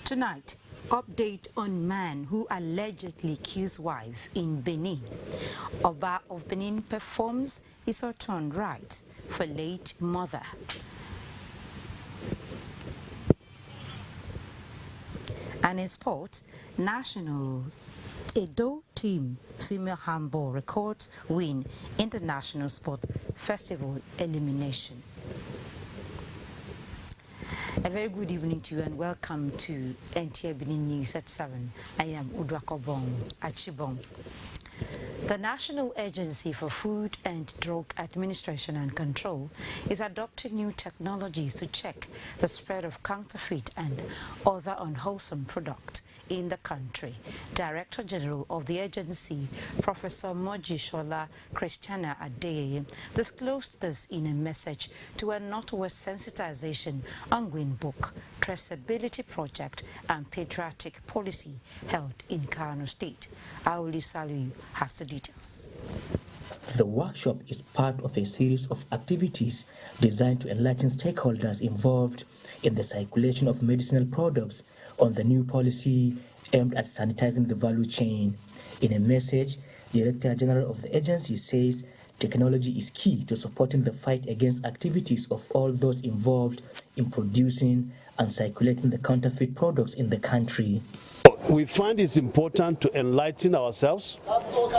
Tonight, update on man who allegedly kills wife in Benin. Oba of Benin performs his return rites for late mother. And in sports, national Edo team female handball records win international sport festival elimination. A very good evening to you and welcome to NTA Benin News at 7. I am Udwakobong Achibong. The National Agency for Food and Drug Administration and Control is adopting new technologies to check the spread of counterfeit and other unwholesome products in the country. Director General of the agency, Professor Mojishola Christiana Adeyeye, disclosed this in a message to a Northwest Sensitization ongoing book, Traceability Project and Patriotic Policy held in Kano State. Auli Salu has the details. The workshop is part of a series of activities designed to enlighten stakeholders involved in the circulation of medicinal products on the new policy aimed at sanitizing the value chain. In a message, Director General of the agency says technology is key to supporting the fight against activities of all those involved in producing and circulating the counterfeit products in the country. We find it's important to enlighten ourselves,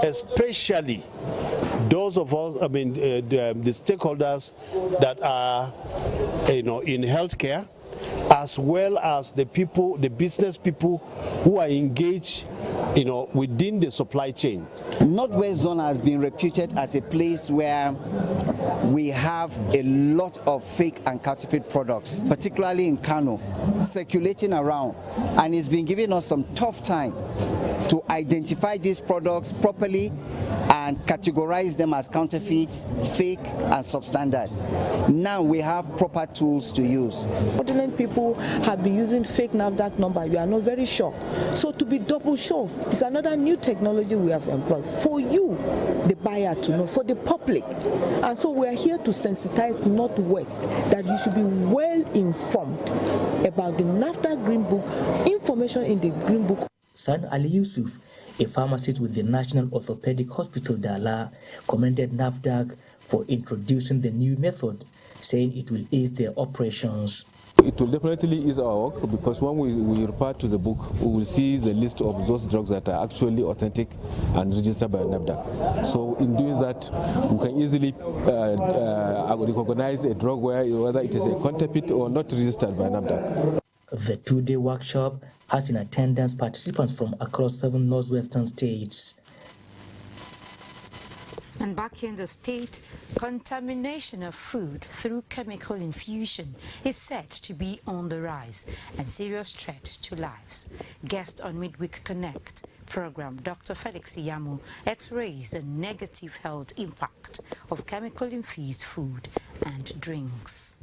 especially those of us, the stakeholders that are, in healthcare, as well as the people, the business people who are engaged, within the supply chain. Northwest Zone has been reputed as a place where we have a lot of fake and counterfeit products, particularly in Kano, circulating around, and it's been giving us some tough time to identify these products properly and categorize them as counterfeits, fake and substandard. Now we have proper tools to use. Fraudulent people have been using fake NAFDAC number. We are not very sure. So to be double sure is another new technology we have employed for you, the buyer, to know, for the public. And so we are here to sensitize Northwest that you should be well informed about the NAFDAC Green Book, information in the Green Book. San Ali Yusuf, a pharmacist with the National Orthopedic Hospital Dala, commended NAFDAC for introducing the new method, saying it will ease their operations. It will definitely ease our work because when we refer to the book, we will see the list of those drugs that are actually authentic and registered by NAFDAC. So in doing that, we can easily recognize a drug whether it is a counterfeit or not registered by NAFDAC. The two-day workshop has in attendance participants from across 7 northwestern states. And back in the state, contamination of food through chemical infusion is said to be on the rise and serious threat to lives. Guest on Midweek Connect program, Dr. Felix Iyamo x-rays the negative health impact of chemical-infused food and drinks.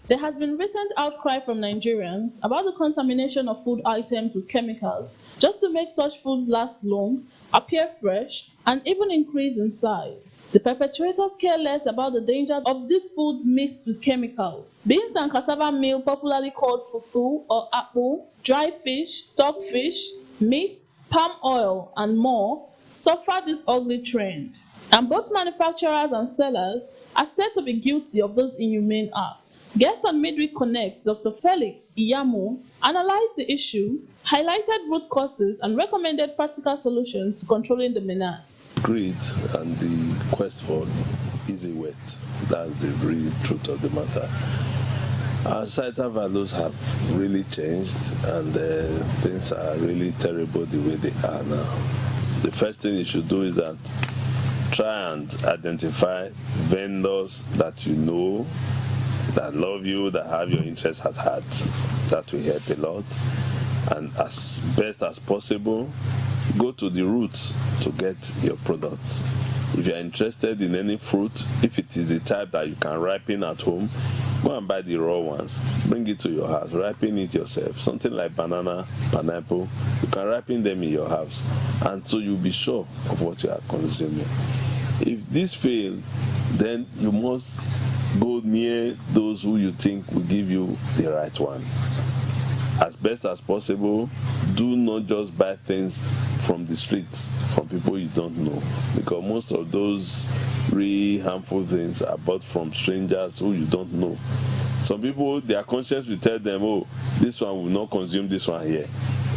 There has been recent outcry from Nigerians about the contamination of food items with chemicals, just to make such foods last long, appear fresh, and even increase in size. The perpetrators care less about the danger of these foods mixed with chemicals. Beans and cassava meal, popularly called fufu or apple, dry fish, stockfish, meat, palm oil, and more, suffer this ugly trend. And both manufacturers and sellers are said to be guilty of those inhumane acts. Guest on Midweek Connect, Dr. Felix Iyamo, analyzed the issue, highlighted root causes, and recommended practical solutions to controlling the menace. Greed and the quest for easy weight, that's the real truth of the matter. Our societal values have really changed, and things are really terrible the way they are now. The first thing you should do is that try and identify vendors that you know, that love you, that have your interests at heart. That will help a lot. And as best as possible, go to the roots to get your products. If you are interested in any fruit, if it is the type that you can ripen at home, go and buy the raw ones. Bring it to your house, ripen it yourself. Something like banana, pineapple, you can ripen them in your house. And so you'll be sure of what you are consuming. If this fails, then you must go near those who you think will give you the right one. as best as possible, do not just buy things from the streets, from people you don't know, because most of those really harmful things are bought from strangers who you don't know. Some people, their conscience will tell them, oh, this one will not consume this one here,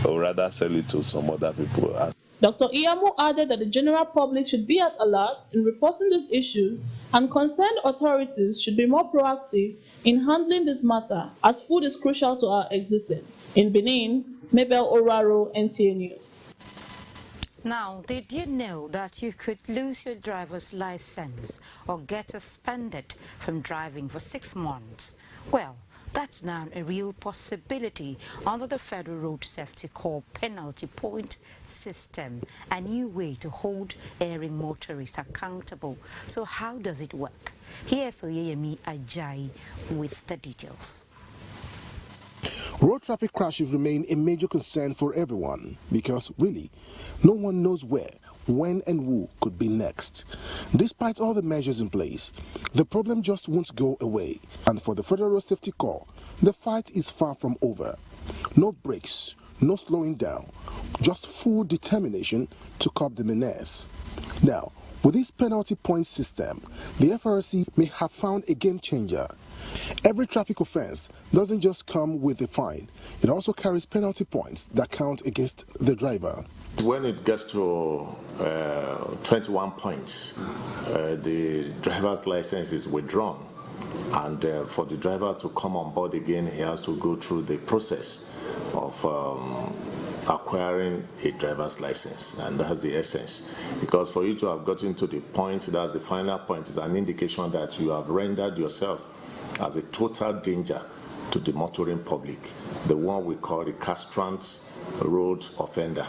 or rather sell it to some other people. Dr. Iyamu added that the general public should be at alert in reporting these issues, and concerned authorities should be more proactive in handling this matter, as food is crucial to our existence. In Benin, Mabel Oraro, NTA News. Now, did you know that you could lose your driver's license or get suspended from driving for 6 months? Well, that's now a real possibility under the Federal Road Safety Corps penalty point system, a new way to hold erring motorists accountable. So how does it work? Here's Oyeyemi Ajayi with the details. Road traffic crashes remain a major concern for everyone because, really, no one knows where, when and who could be next. Despite all the measures in place, the problem just won't go away. And for the Federal Road Safety Corps, the fight is far from over. No brakes, no slowing down, just full determination to curb the menace. Now, with this penalty point system, the FRC may have found a game changer. Every traffic offense doesn't just come with a fine, it also carries penalty points that count against the driver. When it gets to 21 points, the driver's license is withdrawn, and for the driver to come on board again, he has to go through the process of acquiring a driver's license, and that's the essence. Because for you to have gotten to the point, that's the final point, is an indication that you have rendered yourself as a total danger to the motoring public, the one we call the castrant road offender.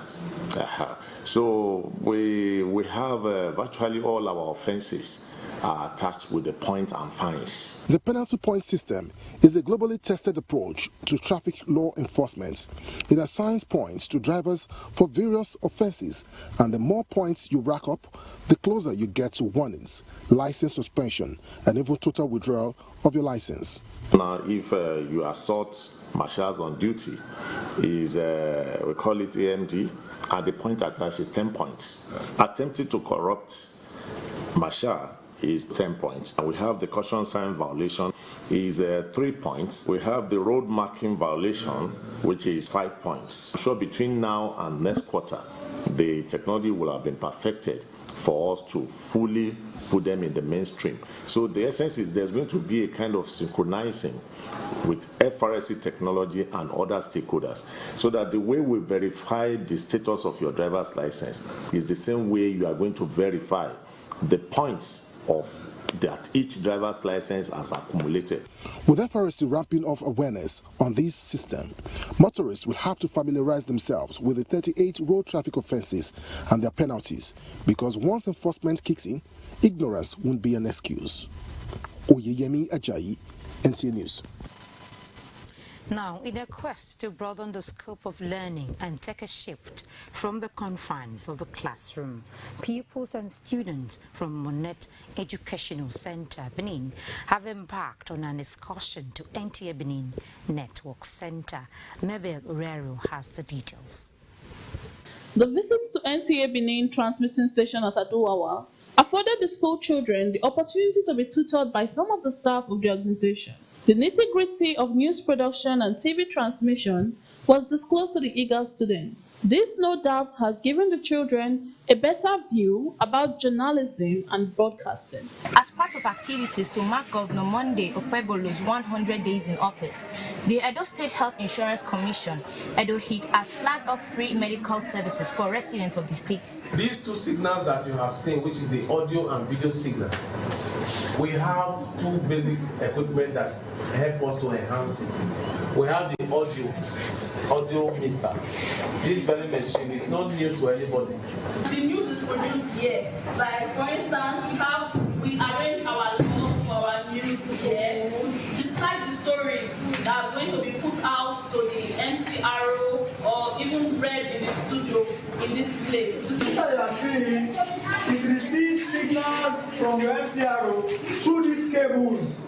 So we have virtually all our offenses are attached with the point and fines. The penalty point system is a globally tested approach to traffic law enforcement. It assigns points to drivers for various offenses, and the more points you rack up, the closer you get to warnings, license suspension, and even total withdrawal of your license. Now, if you assault marshals on duty, is we call it AMD, and the point attached is 10 points. Attempting to corrupt marshal is 10 points. And we have the caution sign violation is 3 points. We have the road marking violation, which is 5 points. I'm sure between now and next quarter, the technology will have been perfected for us to fully put them in the mainstream. So the essence is there's going to be a kind of synchronizing with FRSC technology and other stakeholders, so that the way we verify the status of your driver's license is the same way you are going to verify the points of that each driver's license has accumulated. With FRSC ramping up awareness on this system, motorists will have to familiarize themselves with the 38 road traffic offenses and their penalties, because once enforcement kicks in, ignorance won't be an excuse. Oyeyemi Ajayi, NTA News. Now, in a quest to broaden the scope of learning and take a shift from the confines of the classroom, pupils and students from Monet Educational Center, Benin, have embarked on an excursion to NTA Benin Network Center. Mabel Oraro has the details. The visits to NTA Benin transmitting station at Adowawa afforded the school children the opportunity to be tutored by some of the staff of the organization. The nitty-gritty of news production and TV transmission was disclosed to the eager students. This, no doubt, has given the children a better view about journalism and broadcasting. As part of activities to mark Governor Monday Okpebholo's 100 days in office, the Edo State Health Insurance Commission, EDOHIC, has flagged off free medical services for residents of the state. These two signals that you have seen, which is the audio and video signal, we have two basic equipment that help us to enhance it. We have the audio mixer. This very machine is not new to anybody. The news is produced here. Like, for instance, we arrange our log for our news here. Decide the stories that are going to be put out to the MCRO or even read in the studio in this place. You are seeing, it receives signals from your MCRO through these cables.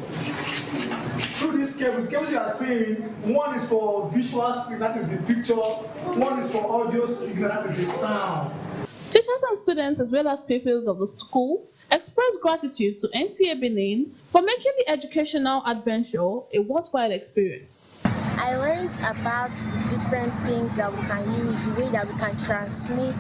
cables you are seeing, one is for visual signal, that is the picture, one is for audio signal, that is the sound. Teachers and students, as well as pupils of the school, expressed gratitude to NTA Benin for making the educational adventure a worthwhile experience. I learned about the different things that we can use, the way that we can transmit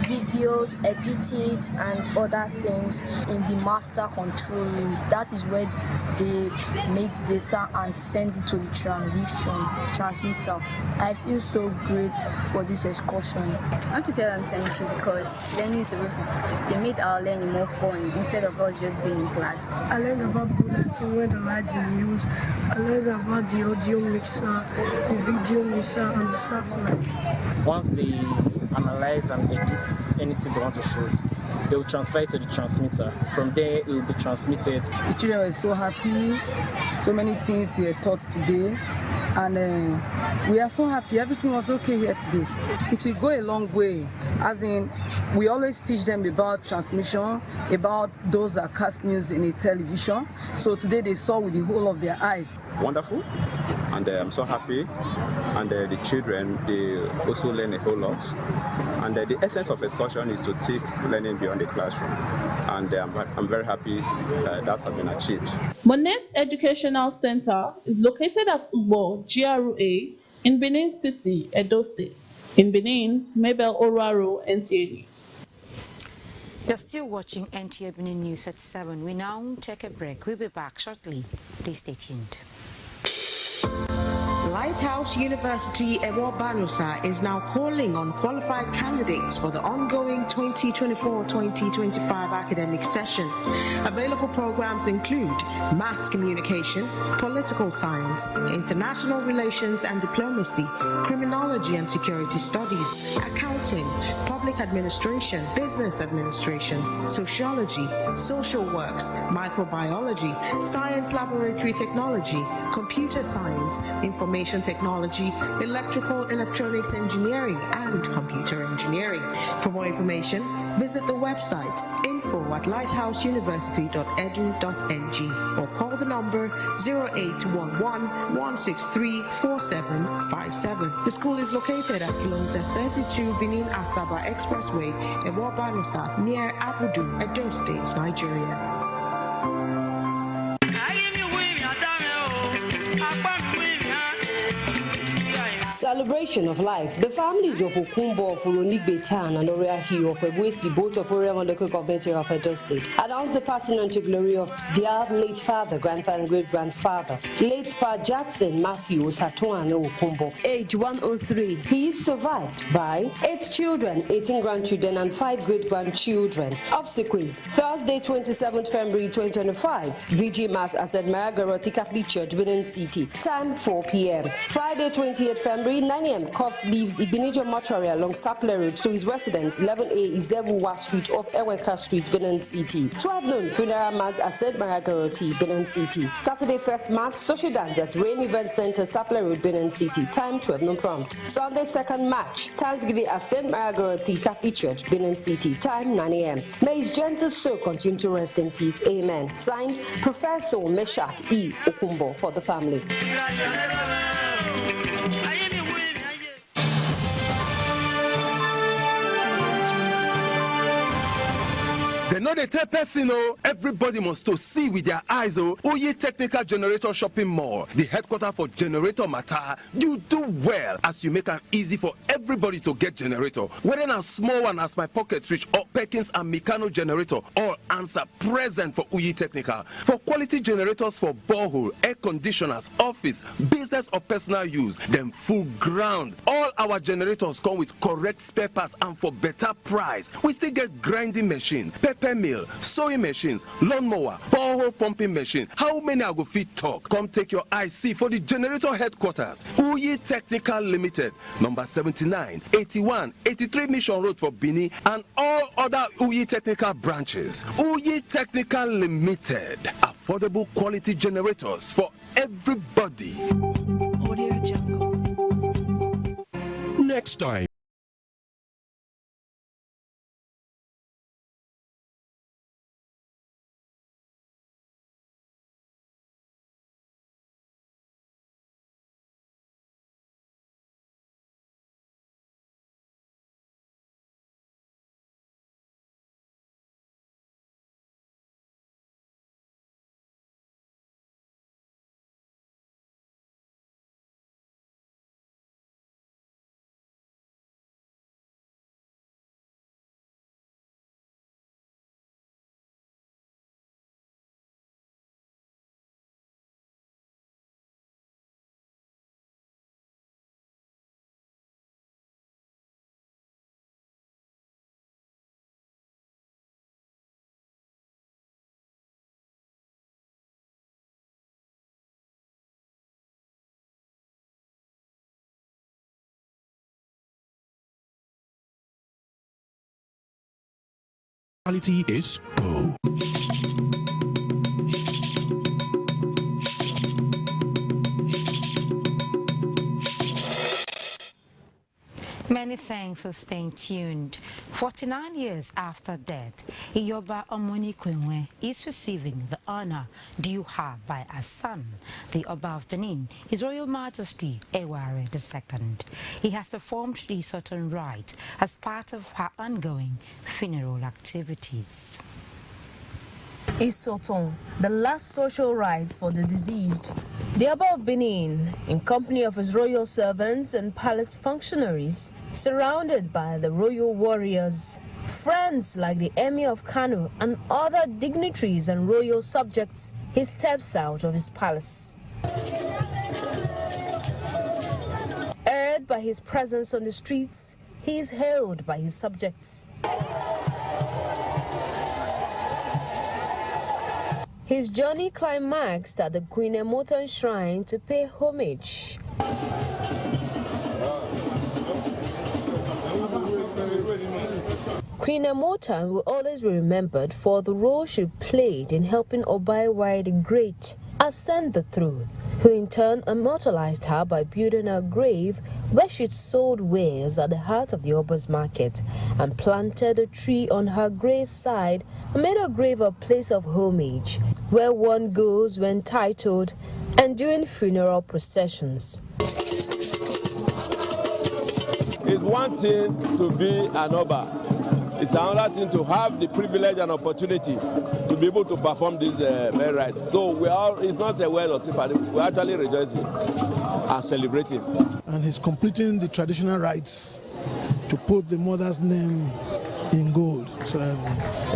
videos, edit it, and other things in the master control room. That is where they make data and send it to the transmitter. I feel so great for this excursion. I want to tell them thank you because learning is supposed to, they made our learning more fun instead of us just being in class. I learned about bulletin, where the writing used. I learned about the audio mixer, the video mixer, and the satellite. Once they analyze and edit anything they want to show, they will transfer it to the transmitter. From there, it will be transmitted. The children were so happy. So many things were taught today. And we are so happy. Everything was okay here today. It will go a long way. As in, we always teach them about transmission, about those that cast news in a television. So today they saw with the whole of their eyes. Wonderful. And I'm so happy. And the children, they also learn a whole lot. And the essence of excursion is to take learning beyond the classroom. And I'm very happy that has been achieved. Monet Educational Center is located at Ubo, GRA, in Benin City, Edo State. In Benin, Mabel Oraro, NTA News. You're still watching NTA Benin News at 7. We now take a break. We'll be back shortly. Please stay tuned. Lighthouse University Ewo Banusa is now calling on qualified candidates for the ongoing 2024-2025 academic session. Available programs include mass communication, political science, international relations and diplomacy, criminology and security studies, accounting, public administration, business administration, sociology, social works, microbiology, science laboratory technology, computer science, information technology, electronics engineering, and computer engineering. For more information, visit the website info@lighthouseuniversity.edu.ng or call the number 0811-163-4757. The school is located at kilometer 32 Benin Asaba Expressway, Ewo Banusa, near Abudu, Edo State, Nigeria. Celebration of life. The families of Okumbo of Uronigbe Town and Orea Hill of Ebuesi, both of Orea local government area of Edo State, announced the passing on to glory of their late father, grandfather, and great-grandfather, late Pa Jackson Matthew Osatuano Okumbo, age 103. He is survived by 8 children, 18 grandchildren, and 5 great-grandchildren. Obsequies: Thursday, 27th February 2025, VG Mass at St. Maria Garoti Catholic Church, Benin City, time 4 p.m. Friday, 28th February, 9 a.m. Corpse leaves Ibinijo Mortuary along Sapler Road to his residence, 11A Izebuwa Street off Eweka Street, Benin City. 12 noon, funeral mass at St. Maria Garoti, Benin City. Saturday, 1st March, social dance at Rain Event Center, Sapler Road, Benin City, time 12 noon prompt. Sunday, 2nd March, Thanksgiving at St. Maria Garoti Catholic Church, Benin City, time 9 a.m. May his gentle soul continue to rest in peace. Amen. Signed, Professor Meshach E. Okumbo for the family. They know they tell person, everybody must to see with their eyes, Oye Technical Generator Shopping Mall, the headquarters for generator matter. You do well as you make it easy for everybody to get generator. Whether a small one as my pocket reach or Perkins and Meccano generator, all answer present for Oye Technical. For quality generators for borehole, air conditioners, office, business or personal use, then full ground. All our generators come with correct spare parts and for better price. We still get grinding machine, pepper mill, sewing machines, lawnmower, borehole pumping machine. How many I go fit talk? Come take your eye see for the generator headquarters. Oye Technical Limited, number 79, 81, 83 Mission Road for Benin and all other Oye Technical branches. Oye Technical Limited, affordable quality generators for everybody. Next time. Quality is go. Many thanks for staying tuned. 49 years after death, Iyoba Omoni Kwenwe is receiving the honor due her by a son, the Oba of Benin, His Royal Majesty Eware II. He has performed the certain rites as part of her ongoing funeral activities. Isoton, the last social rites for the deceased. The Oba of Benin, in company of his royal servants and palace functionaries, surrounded by the royal warriors, friends like the Emir of Kano and other dignitaries and royal subjects, he steps out of his palace. Erred by his presence on the streets, he is hailed by his subjects. His journey climaxed at the Queen Emotan Shrine to pay homage. Queen Emotan will always be remembered for the role she played in helping Oba Eware the Great ascend the throne, who in turn immortalized her by building a grave where she sold wares at the heart of the Oba's market and planted a tree on her graveside and made her grave a place of homage where one goes when titled and during funeral processions. It's one thing to be an Oba. It's another thing to have the privilege and opportunity to be able to perform this rite. So it's not a word of sympathy. We're actually rejoicing and celebrating. And he's completing the traditional rites to put the mother's name in gold so that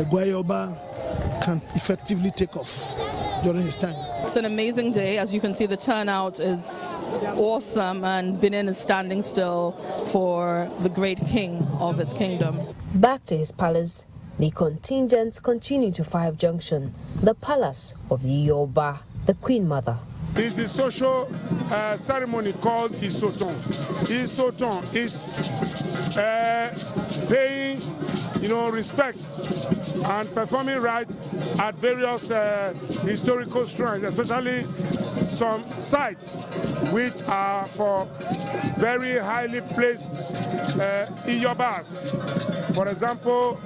Egwuayi Oba can effectively take off during his time. It's an amazing day. As you can see, the turnout is awesome, and Benin is standing still for the great king of his kingdom. Back to his palace, the contingents continue to 5 Junction, the palace of the Yoruba, the Queen Mother. It's the social ceremony called Isoton. Isoton is paying, respect and performing rites at various historical shrines, especially some sites which are for very highly placed Iyobas. For example,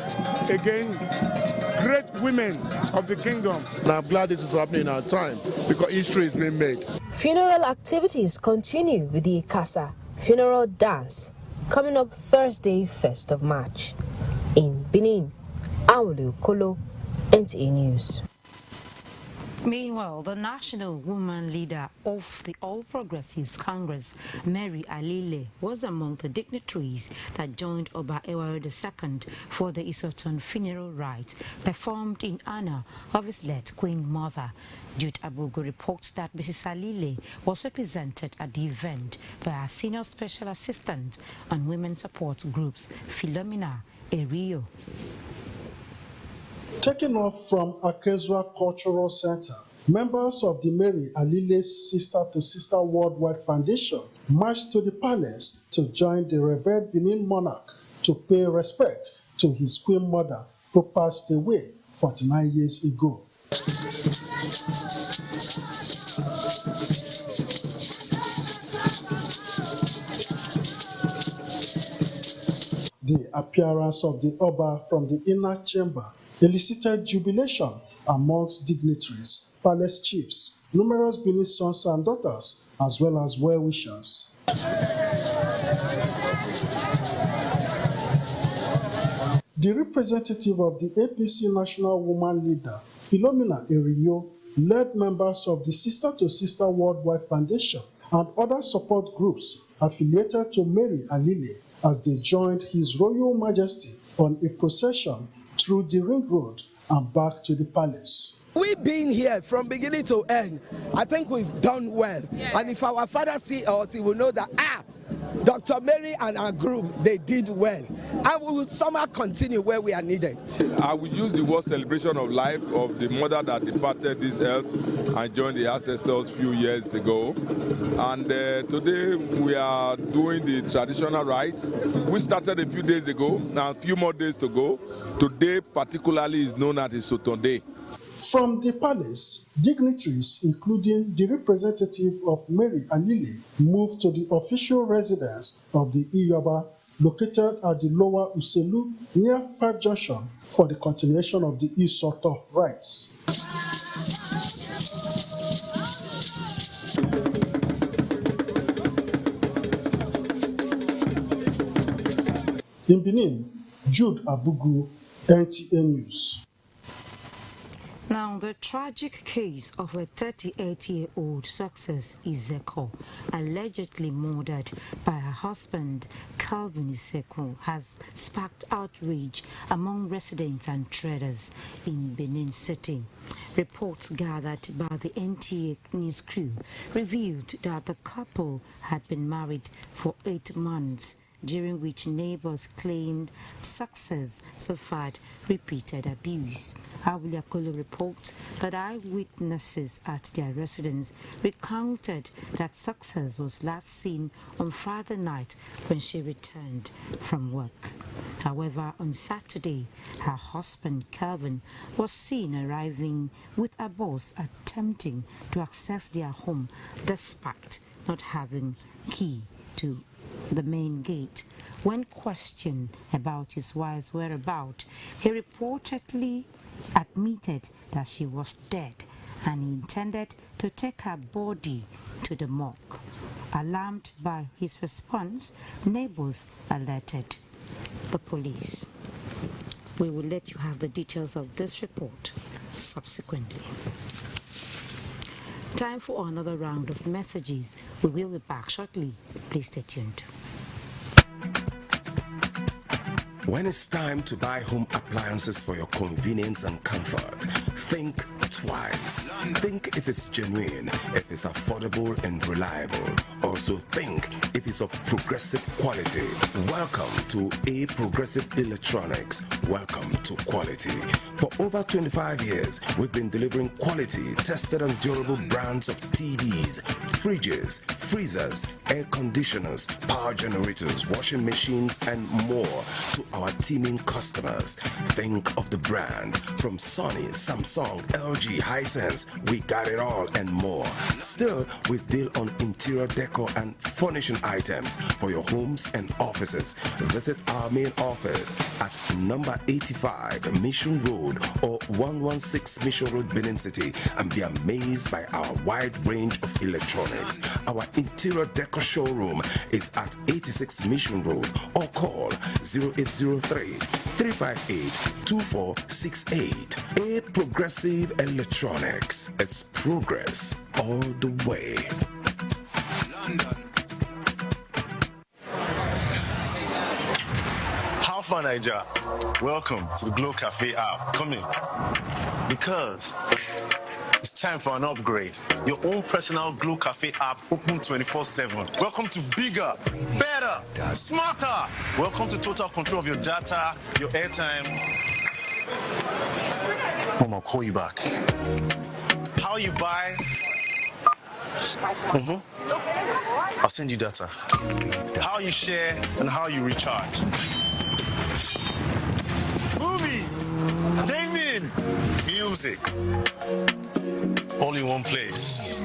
again, great women of the kingdom. And I'm glad this is happening in our time because history is being made. Funeral activities continue with the Ikasa funeral dance coming up Thursday, 1st of March. In Benin, Aulu Kolo, NTA News. Meanwhile, the national woman leader of the All Progressives Congress, Mary Alile, was among the dignitaries that joined Oba Eware II for the Isoton funeral rites performed in honor of his late Queen Mother. Jude Abugo reports that Mrs. Alile was represented at the event by our Senior Special Assistant on Women Support Groups, Philomena Erio. Taken off from Akezua Cultural Center, members of the Mary Alile's Sister to Sister Worldwide Foundation marched to the palace to join the revered Benin monarch to pay respect to his Queen Mother who passed away 49 years ago. The appearance of the Oba from the inner chamber elicited jubilation amongst dignitaries, palace chiefs, numerous Benin sons and daughters, as well as well-wishers. The representative of the APC national woman leader, Philomena Erio, led members of the Sister to Sister Worldwide Foundation and other support groups affiliated to Mary Alile as they joined His Royal Majesty on a procession through the Ring Road and back to the palace. We've been here from beginning to end. I think we've done well. Yeah. And if our father see us, he will know that, Dr. Mary and our group, they did well. And we will somehow continue where we are needed. I will use the word celebration of life of the mother that departed this earth and joined the ancestors a few years ago. And today we are doing the traditional rites. We started a few days ago, now a few more days to go. Today particularly is known as the Soton Day. From the palace, dignitaries, including the representative of Mary Anile, moved to the official residence of the Iyaba, located at the Lower Uselu near 5 Junction, for the continuation of the Isoto rites. In Benin, Jude Abugu, NTA News. Now, the tragic case of a 38-year-old Success Iseko, allegedly murdered by her husband, Calvin Iseko, has sparked outrage among residents and traders in Benin City. Reports gathered by the NTA News crew revealed that the couple had been married for 8 months, during which neighbors claimed Success suffered repeated abuse. Awuliakolo reports that eyewitnesses at their residence recounted that Success was last seen on Friday night when she returned from work. However, on Saturday, her husband Calvin was seen arriving with a boss attempting to access their home despite not having key to the main gate. When questioned about his wife's whereabouts, he reportedly admitted that she was dead and he intended to take her body to the morgue. Alarmed by his response, neighbors alerted the police. We will let you have the details of this report subsequently. Time for another round of messages. We will be back shortly. Please stay tuned. When it's time to buy home appliances for your convenience and comfort, think twice. Think if it's genuine, if it's affordable and reliable. Also think if it's of progressive quality. Welcome to A Progressive Electronics. Welcome to quality. For over 25 years, we've been delivering quality, tested and durable brands of TVs, fridges, freezers, air conditioners, power generators, washing machines, and more to our teeming customers. Think of the brand from Sony, Samsung, LG, Hisense. We got it all and more. Still, we deal on interior decor and furnishing items for your homes and offices. Visit our main office at number 85 Mission Road or 116 Mission Road, Benin City, and be amazed by our wide range of electronics. Our interior decor showroom is at 86 Mission Road or call 0803-358-2468. A Progressive Electronics. It's progress all the way. London. How far, Niger? Welcome to the Glow Cafe app. Come in. Because it's time for an upgrade. Your own personal Glow Cafe app open 24/7. Welcome to bigger, better, smarter. Welcome to total control of your data, your airtime. Mom, I'll call you back. How you buy? I'll send you data. How you share and how you recharge. Movies, gaming, music, all in one place.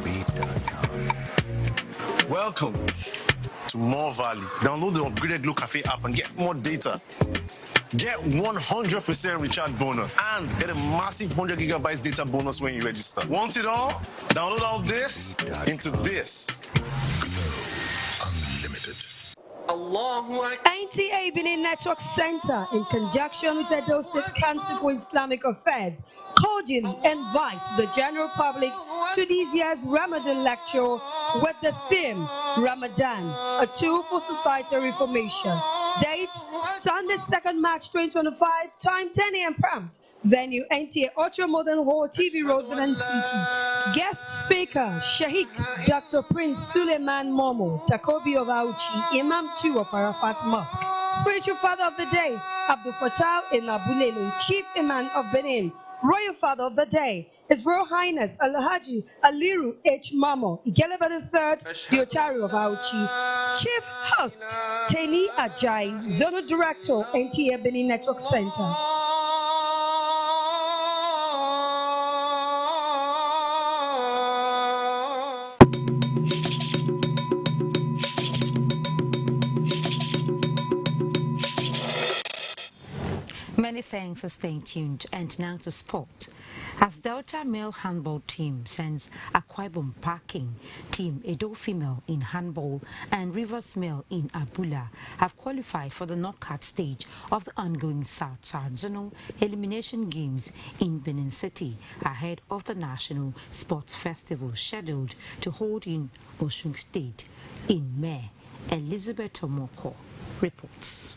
Welcome to more value. Download the upgraded Glow Cafe app and get more data. Get 100% recharge bonus and get a massive 100 gigabytes data bonus when you register. Want it all? Download all this into this. Unlimited. NTA Benin Network Center, in conjunction with Edo State Council for Islamic Affairs, cordially invites the general public to this year's Ramadan lecture with the theme Ramadan, a tool for societal reformation. Date Sunday, 2nd March 2025, time 10 a.m. prompt. Venue NTA Ultra Modern Hall, TV Road, Benin City. Guest speaker Sheikh Dr. Prince Suleiman Momo, Takobi of Auchi, Imam 2 of Arafat Mosque. Spiritual Father of the Day, Abdul Fattah Elabulele, Chief Imam of Benin. Royal Father of the Day, His Royal Highness Alhaji Aliru H. Mamo, Igeleba III, the Otari of Auchi. Chief Host, Teni Ajay, Zonal Director, NTA Benin Network Center. Many thanks for staying tuned. And now to sport. As Delta male handball team sends Akwa Ibom Parking team Edo female in handball and Rivers male in Abula have qualified for the knockout stage of the ongoing South-South Zonal Elimination Games in Benin City ahead of the National Sports Festival scheduled to hold in Osun State in May. Elizabeth Tomoko reports.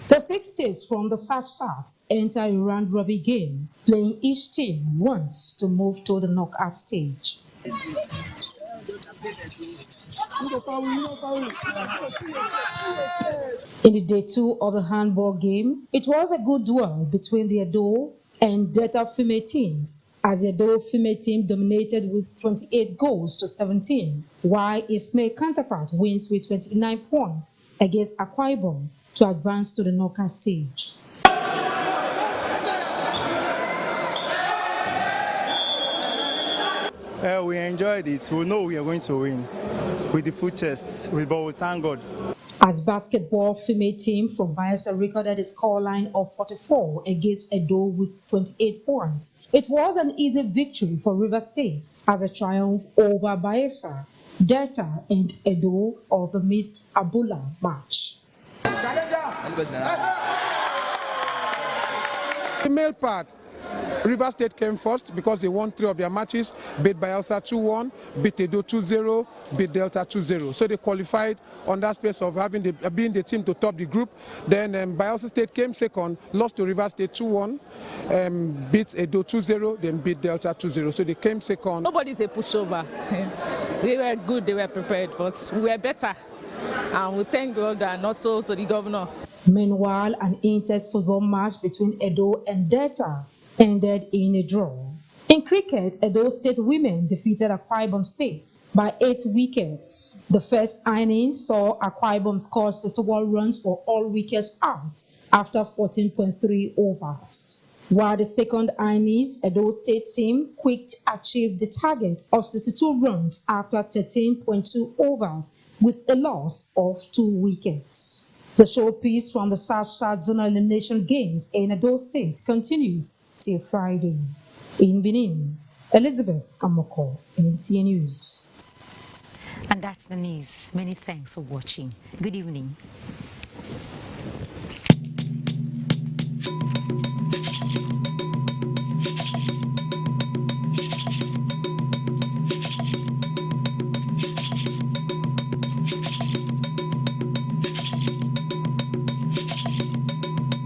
The 6 states from the South-South enter a round-robin game, playing each team once to move to the knockout stage. In the day 2 of the handball game, it was a good duel between the Edo and Delta female teams, as the Edo female team dominated with 28 goals to 17, while its male counterpart wins with 29 points against Akwa Ibom to advance to the knockout stage. We enjoyed it. We know we are going to win with the full chest, but we thank God. As basketball female team from Bayelsa recorded a scoreline of 44 against Edo with 28 points, it was an easy victory for River State as a triumph over Bayelsa, Delta and Edo of the missed Abula match. The male part, River State came first because they won 3 of their matches, beat Bayelsa 2-1, beat Edo 2-0, beat Delta 2-0. So they qualified on that space of being the team to top the group. Then Bayelsa State came second, lost to River State 2-1, beat Edo 2-0, then beat Delta 2-0. So they came second. Nobody's a pushover. They were good, they were prepared, but we were better. And we thank God and also to the governor. Meanwhile, an intense football match between Edo and Delta ended in a draw. In cricket, Edo State women defeated Akwa Ibom State by 8 wickets. The first innings saw Akwa Ibom score 61 runs for all wickets out after 14.3 overs. While the second innings, Edo State team quickly achieved the target of 62 runs after 13.2 overs with a loss of 2 wickets. The showpiece from the South-South Zonal Elimination Games in Edo State continues till Friday. In Benin, Elizabeth Amoko, NTA News. And that's the news. Many thanks for watching. Good evening.